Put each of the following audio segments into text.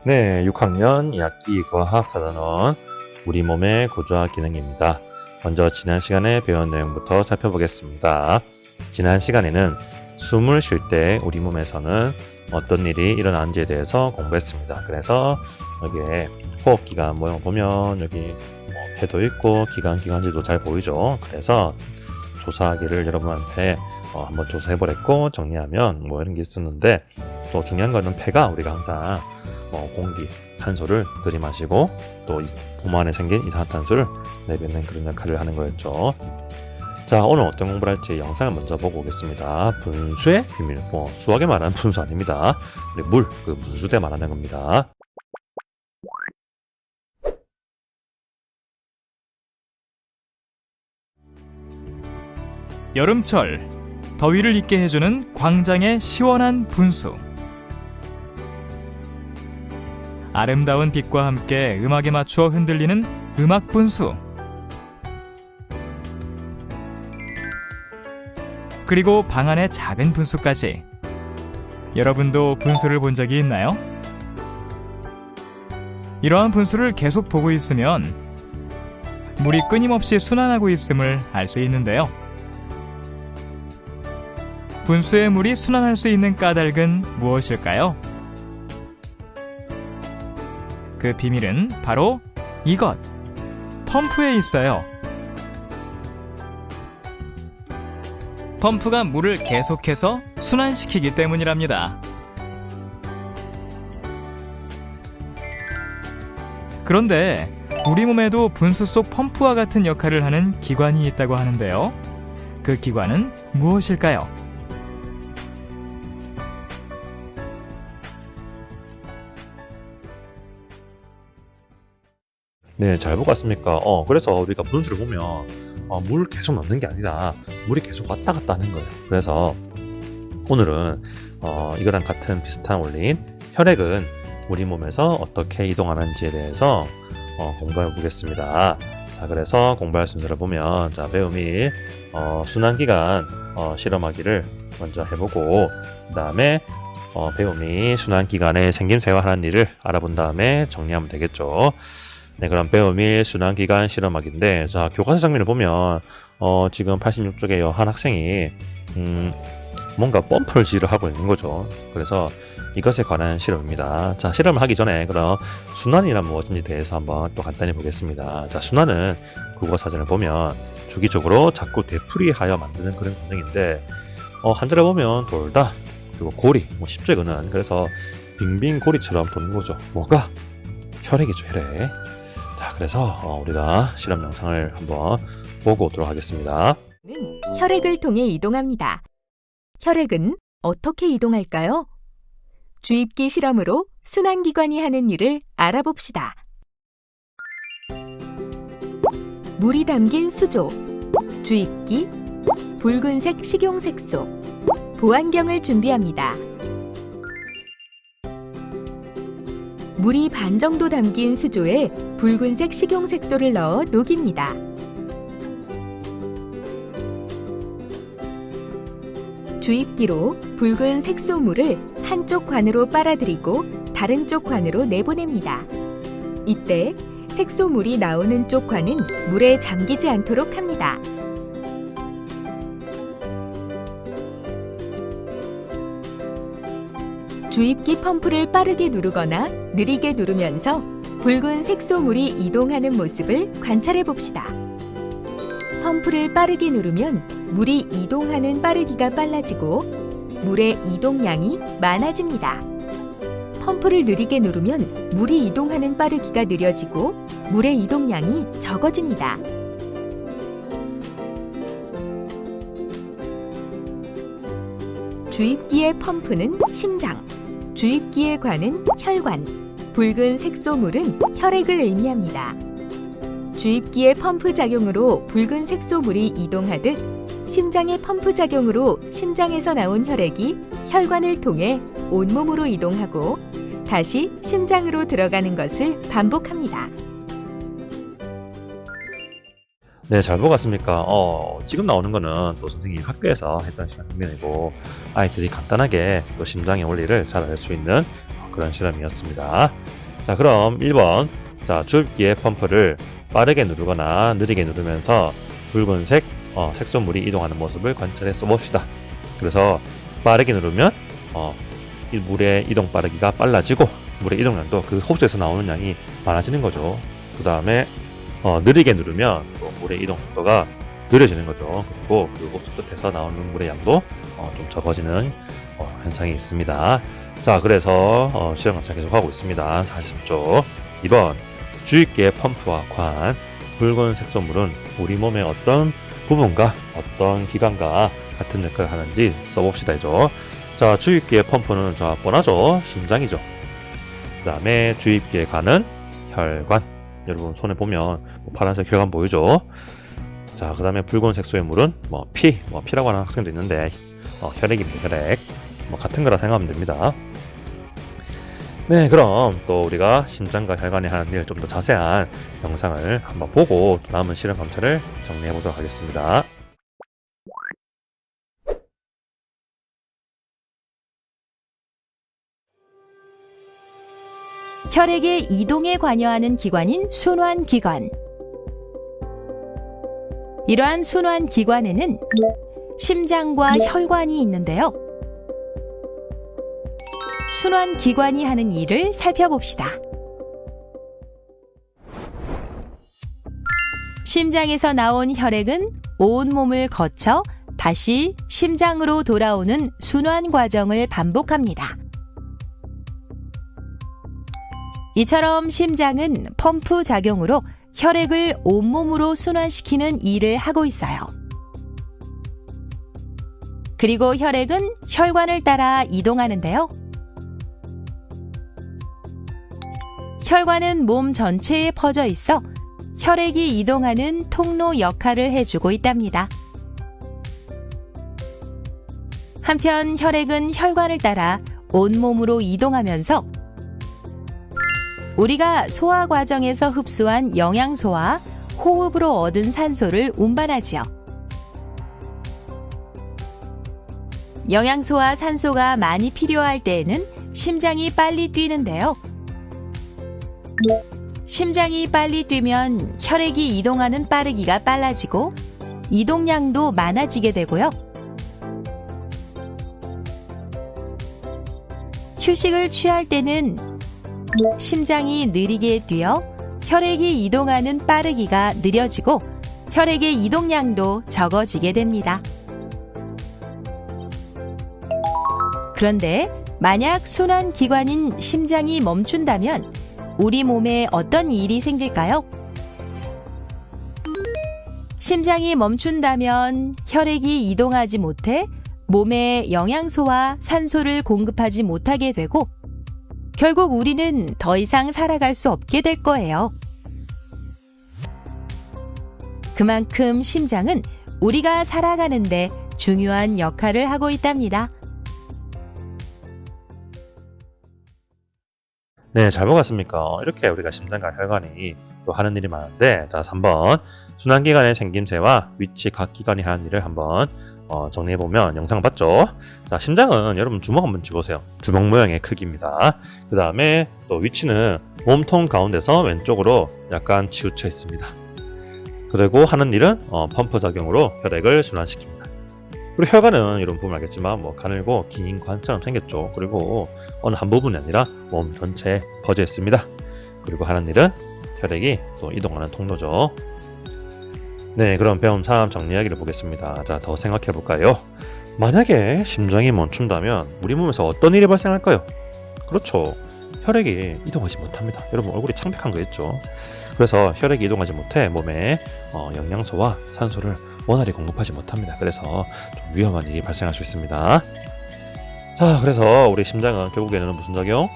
네, 6학년 2학기 과학사단원 우리 몸의 구조와 기능입니다. 먼저 지난 시간에 배운 내용부터 살펴보겠습니다. 지난 시간에는 숨을 쉴 때 우리 몸에서는 어떤 일이 일어나는지에 대해서 공부했습니다. 그래서 여기에 호흡기관 모양 보면 여기 폐도 있고 기관지도 잘 보이죠. 그래서 조사하기를 여러분한테 한번 조사해보랬고 정리하면 이런 게 있었는데, 또 중요한 거는 폐가 우리가 항상 공기, 산소를 들이마시고 또 몸 안에 생긴 이산화탄소를 내뱉는 그런 역할을 하는 거였죠. 자, 오늘 어떤 공부를 할지 영상을 먼저 보고 오겠습니다. 분수의 비밀, 수학에 말하는 분수 아닙니다. 우리 물, 그 분수대 말하는 겁니다. 여름철 더위를 잊게 해주는 광장의 시원한 분수. 아름다운 빛과 함께 음악에 맞추어 흔들리는 음악 분수. 그리고 방 안의 작은 분수까지. 여러분도 분수를 본 적이 있나요? 이러한 분수를 계속 보고 있으면 물이 끊임없이 순환하고 있음을 알 수 있는데요. 분수의 물이 순환할 수 있는 까닭은 무엇일까요? 그 비밀은 바로 이것, 펌프에 있어요. 펌프가 물을 계속해서 순환시키기 때문이랍니다. 그런데 우리 몸에도 분수 속 펌프와 같은 역할을 하는 기관이 있다고 하는데요. 그 기관은 무엇일까요? 네, 잘 보고 왔습니까? 그래서 우리가 분수를 보면 물 계속 넣는 게 아니라 물이 계속 왔다 갔다 하는 거예요. 그래서 오늘은 이거랑 같은 비슷한 원리인 혈액은 우리 몸에서 어떻게 이동하는지에 대해서 공부해 보겠습니다. 자, 그래서 공부할 순서를 보면, 자, 배우미 순환기관 실험하기를 먼저 해보고, 그 다음에 배우미 순환기관의 생김새와 하는 일을 알아본 다음에 정리하면 되겠죠. 네, 그럼 배우밀 순환기관 실험학인데, 자, 교과서 장면을 보면 지금 86쪽에 한 학생이 뭔가 펌프를 지르하고 있는 거죠. 그래서 이것에 관한 실험입니다. 자, 실험을 하기 전에 그럼 순환이란 무엇인지 대해서 한번 또 간단히 보겠습니다. 자, 순환은 국어사전을 보면 주기적으로 자꾸 되풀이하여 만드는 그런 과정인데, 한 줄에 보면 돌다, 그리고 고리, 쉽죠 이거는. 그래서 빙빙 고리처럼 도는 거죠. 뭐가? 혈액이죠, 혈액. 자, 그래서 우리가 실험 영상을 한번 보고 오도록 하겠습니다. 혈액을 통해 이동합니다. 혈액은 어떻게 이동할까요? 주입기 실험으로 순환기관이 하는 일을 알아봅시다. 물이 담긴 수조, 주입기, 붉은색 식용색소, 보안경을 준비합니다. 물이 반 정도 담긴 수조에 붉은색 식용색소를 넣어 녹입니다. 주입기로 붉은 색소물을 한쪽 관으로 빨아들이고 다른 쪽 관으로 내보냅니다. 이때 색소물이 나오는 쪽 관은 물에 잠기지 않도록 합니다. 주입기 펌프를 빠르게 누르거나 느리게 누르면서 붉은 색소물이 이동하는 모습을 관찰해 봅시다. 펌프를 빠르게 누르면 물이 이동하는 빠르기가 빨라지고 물의 이동량이 많아집니다. 펌프를 느리게 누르면 물이 이동하는 빠르기가 느려지고 물의 이동량이 적어집니다. 주입기의 펌프는 심장, 주입기의 관은 혈관, 붉은 색소물은 혈액을 의미합니다. 주입기의 펌프 작용으로 붉은 색소물이 이동하듯 심장의 펌프 작용으로 심장에서 나온 혈액이 혈관을 통해 온몸으로 이동하고 다시 심장으로 들어가는 것을 반복합니다. 네, 잘 보고 왔습니까? 지금 나오는 거는 또 선생님이 학교에서 했던 시간 장면이고, 아이들이 간단하게 또 심장의 원리를 잘 알 수 있는 그런 실험이었습니다. 자, 그럼 1번. 자, 주입기의 펌프를 빠르게 누르거나 느리게 누르면서 붉은색 색소물이 이동하는 모습을 관찰해 써봅시다. 그래서 빠르게 누르면 이 물의 이동 빠르기가 빨라지고 물의 이동량도 그 호수에서 나오는 양이 많아지는 거죠. 그 다음에 느리게 누르면 또 물의 이동 속도가 느려지는 거죠. 그리고 그 호수 끝에서 나오는 물의 양도 좀 적어지는 현상이 있습니다. 자, 그래서 실험 관찰 계속 하고 있습니다. 43쪽 2번. 주입기의 펌프와 관, 붉은 색소물은 우리 몸의 어떤 부분과 어떤 기관과 같은 역할을 하는지 써봅시다. 이죠. 자, 주입기의 펌프는 뻔하죠. 심장이죠. 그 다음에 주입기의 관은 혈관. 여러분 손에 보면 파란색 혈관 보이죠? 자, 그 다음에 붉은 색소의 물은 피라고 하는 학생도 있는데 혈액입니다. 혈액. 같은 거라 생각하면 됩니다. 네, 그럼 또 우리가 심장과 혈관이 하는 일 좀 더 자세한 영상을 한번 보고 또 남은 실험 관찰을 정리해 보도록 하겠습니다. 혈액의 이동에 관여하는 기관인 순환기관. 이러한 순환기관에는 심장과 혈관이 있는데요. 순환기관이 하는 일을 살펴봅시다. 심장에서 나온 혈액은 온 몸을 거쳐 다시 심장으로 돌아오는 순환 과정을 반복합니다. 이처럼 심장은 펌프 작용으로 혈액을 온몸으로 순환시키는 일을 하고 있어요. 그리고 혈액은 혈관을 따라 이동하는데요. 혈관은 몸 전체에 퍼져 있어 혈액이 이동하는 통로 역할을 해주고 있답니다. 한편 혈액은 혈관을 따라 온몸으로 이동하면서 우리가 소화 과정에서 흡수한 영양소와 호흡으로 얻은 산소를 운반하지요. 영양소와 산소가 많이 필요할 때에는 심장이 빨리 뛰는데요. 심장이 빨리 뛰면 혈액이 이동하는 빠르기가 빨라지고 이동량도 많아지게 되고요. 휴식을 취할 때는 심장이 느리게 뛰어 혈액이 이동하는 빠르기가 느려지고 혈액의 이동량도 적어지게 됩니다. 그런데 만약 순환기관인 심장이 멈춘다면 우리 몸에 어떤 일이 생길까요? 심장이 멈춘다면 혈액이 이동하지 못해 몸에 영양소와 산소를 공급하지 못하게 되고 결국 우리는 더 이상 살아갈 수 없게 될 거예요. 그만큼 심장은 우리가 살아가는데 중요한 역할을 하고 있답니다. 네, 잘 보셨습니까? 이렇게 우리가 심장과 혈관이 또 하는 일이 많은데, 자, 3번. 순환기관의 생김새와 위치 각 기관이 하는 일을 한번 정리해보면 영상 봤죠? 자, 심장은 여러분 주먹 한번 쥐보세요. 주먹 모양의 크기입니다. 그 다음에 또 위치는 몸통 가운데서 왼쪽으로 약간 치우쳐 있습니다. 그리고 하는 일은 펌프 작용으로 혈액을 순환시킵니다. 그리고 혈관은 여러분 보면 알겠지만 가늘고 긴 관처럼 생겼죠. 그리고 어느 한 부분이 아니라 몸 전체에 퍼져 있습니다. 그리고 하는 일은 혈액이 또 이동하는 통로죠. 네, 그럼 배움 3 정리하기를 보겠습니다. 자, 더 생각해 볼까요? 만약에 심장이 멈춘다면 우리 몸에서 어떤 일이 발생할까요? 그렇죠. 혈액이 이동하지 못합니다. 여러분 얼굴이 창백한 거 있죠? 그래서 혈액이 이동하지 못해 몸에 영양소와 산소를 원활히 공급하지 못합니다. 그래서 좀 위험한 일이 발생할 수 있습니다. 자, 그래서 우리 심장은 결국에는 무슨 작용?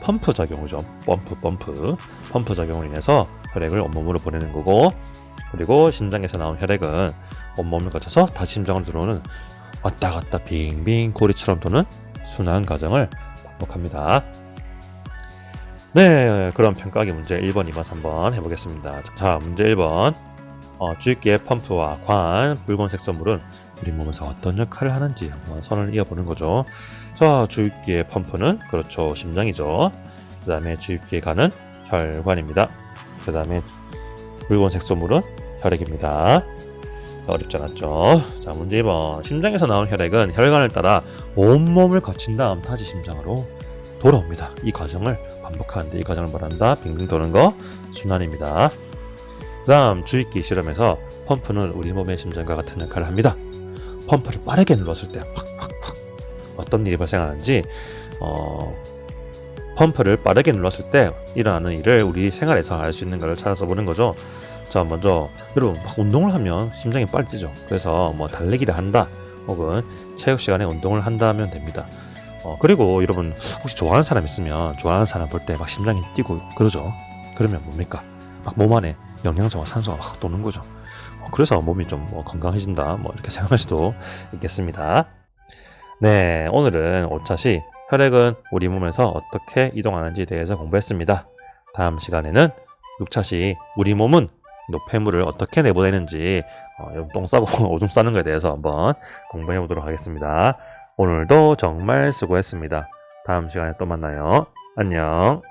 펌프 작용이죠. 펌프 작용으로 인해서 혈액을 온몸으로 보내는 거고, 그리고 심장에서 나온 혈액은 온몸을 거쳐서 다시 심장으로 들어오는 왔다 갔다 빙빙 고리처럼 도는 순환 과정을 반복합니다. 네, 그럼 평가하기 문제 1번, 2번, 3번 해보겠습니다. 자, 문제 1번. 주입기의 펌프와 관, 붉은 색소물은 우리 몸에서 어떤 역할을 하는지 한번 선을 이어보는 거죠. 자, 주입기의 펌프는 그렇죠, 심장이죠. 그 다음에 주입기에 가는 혈관입니다. 그 다음에 붉은 색소물은 혈액입니다. 자, 어렵지 않았죠? 자, 문제 2번. 심장에서 나온 혈액은 혈관을 따라 온몸을 거친 다음 다시 심장으로 돌아옵니다. 이 과정을 반복하는데 이 과정을 말한다. 빙빙 도는 거 순환입니다. 그 다음 주입기 실험에서 펌프는 우리 몸의 심장과 같은 역할을 합니다. 펌프를 빠르게 눌렀을 때 팍팍팍 어떤 일이 발생하는지 펌프를 빠르게 눌렀을 때 일어나는 일을 우리 생활에서 알 수 있는 것을 찾아서 보는 거죠. 자, 먼저 여러분 막 운동을 하면 심장이 빨리 뛰죠. 그래서 뭐 달리기를 한다 혹은 체육 시간에 운동을 한다 하면 됩니다. 그리고 여러분 혹시 좋아하는 사람 있으면 좋아하는 사람 볼 때 막 심장이 뛰고 그러죠. 그러면 뭡니까? 막 몸 안에 영양소와 산소가 막 도는 거죠. 그래서 몸이 좀 건강해진다 이렇게 생각할 수도 있겠습니다. 네, 오늘은 5차시 혈액은 우리 몸에서 어떻게 이동하는지에 대해서 공부했습니다. 다음 시간에는 6차시 우리 몸은 노폐물을 어떻게 내보내는지 똥 싸고 오줌 싸는 것에 대해서 한번 공부해 보도록 하겠습니다. 오늘도 정말 수고했습니다. 다음 시간에 또 만나요. 안녕.